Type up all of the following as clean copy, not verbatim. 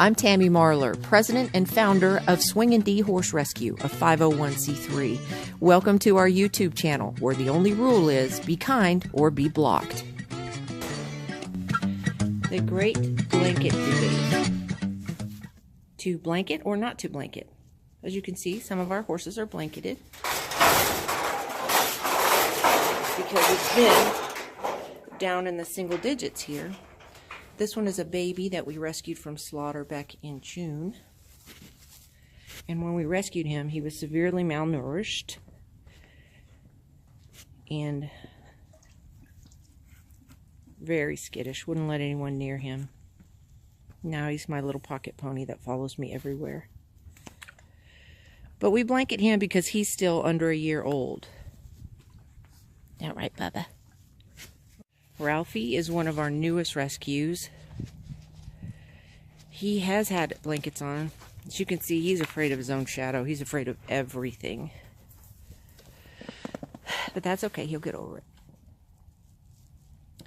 I'm Tammy Marlar, president and founder of Swingin D Horse Rescue, a 501c3. Welcome to our YouTube channel, where the only rule is be kind or be blocked. The great blanket debate. To blanket or not to blanket? As you can see, some of our horses are blanketed because it's been down in the single digits here. This one is a baby that we rescued from slaughter back in June. And when we rescued him, he was severely malnourished and very skittish, wouldn't let anyone near him. Now he's my little pocket pony that follows me everywhere. But we blanket him because he's still under a year old. That right, Bubba? Ralphy is one of our newest rescues. He has had blankets on. As you can see, he's afraid of his own shadow. He's afraid of everything. But that's okay. He'll get over it.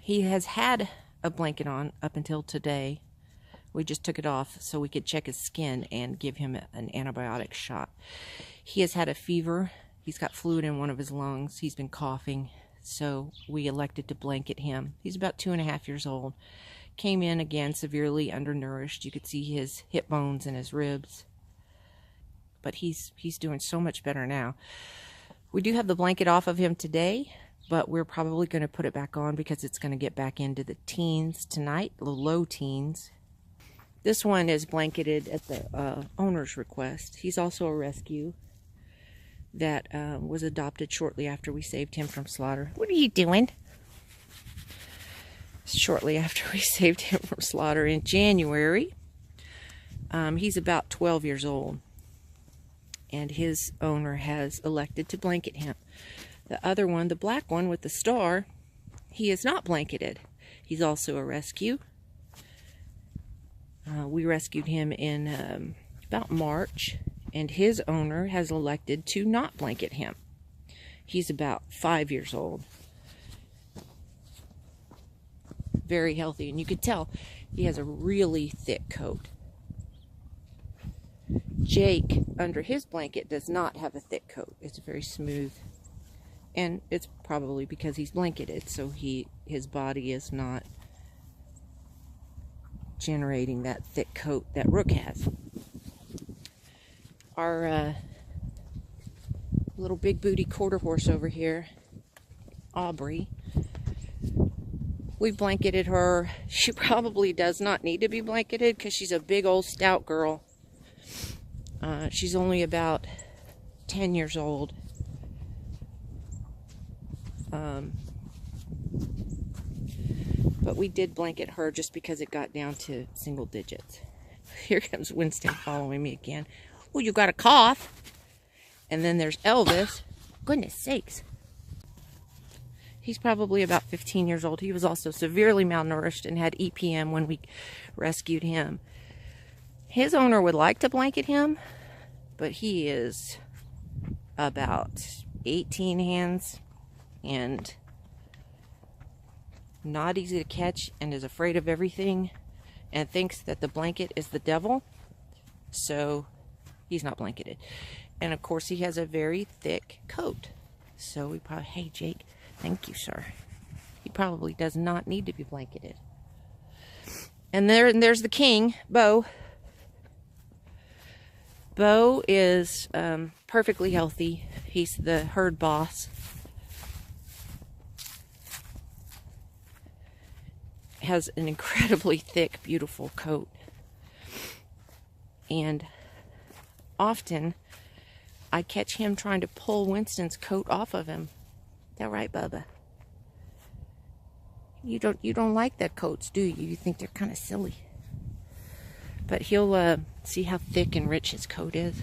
He has had a blanket on up until today. We just took it off so we could check his skin and give him an antibiotic shot. He has had a fever. He's got fluid in one of his lungs. He's been coughing. So we elected to blanket him. He's about 2.5 years old. Came in again severely undernourished. You could see his hip bones and his ribs. But he's doing so much better now. We do have the blanket off of him today, but we're probably going to put it back on because it's going to get back into the teens tonight, the low teens. This one is blanketed at the owner's request. He's also a rescue that was adopted shortly after we saved him from slaughter. What are you doing? Shortly after we saved him from slaughter in January. He's about 12 years old. And his owner has elected to blanket him. The other one, the black one with the star, he is not blanketed. He's also a rescue. We rescued him in about March. And his owner has elected to not blanket him. He's about 5 years old. Very healthy. And you could tell he has a really thick coat. Jake, under his blanket, does not have a thick coat. It's very smooth. And it's probably because he's blanketed. So his body is not generating that thick coat that Rook has. Our little big booty quarter horse over here, Aubrey, we blanketed her. She probably does not need to be blanketed because she's a big old stout girl. She's only about 10 years old. But we did blanket her just because it got down to single digits. Here comes Winston following me again. Oh, you got a cough. And then there's Elvis. Goodness sakes. He's probably about 15 years old. He was also severely malnourished and had EPM when we rescued him. His owner would like to blanket him, but he is about 18 hands and not easy to catch and is afraid of everything and thinks that the blanket is the devil. So he's not blanketed. And of course he has a very thick coat. So we probably, hey Jake, thank you sir. He probably does not need to be blanketed. And there's the king, Bo. Bo is perfectly healthy. He's the herd boss. Has an incredibly thick, beautiful coat. And often I catch him trying to pull Winston's coat off of him. Is that right, Bubba? You don't like that coats, do you? You think they're kind of silly. But he'll see how thick and rich his coat is.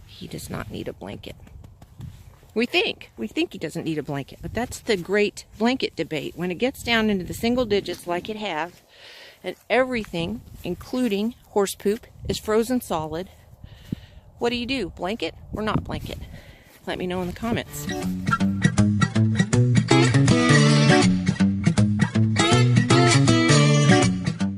He does not need a blanket. We think he doesn't need a blanket, but that's the great blanket debate. When it gets down into the single digits like it has, and everything, including horse poop, is frozen solid, what do you do? Blanket or not blanket? Let me know in the comments.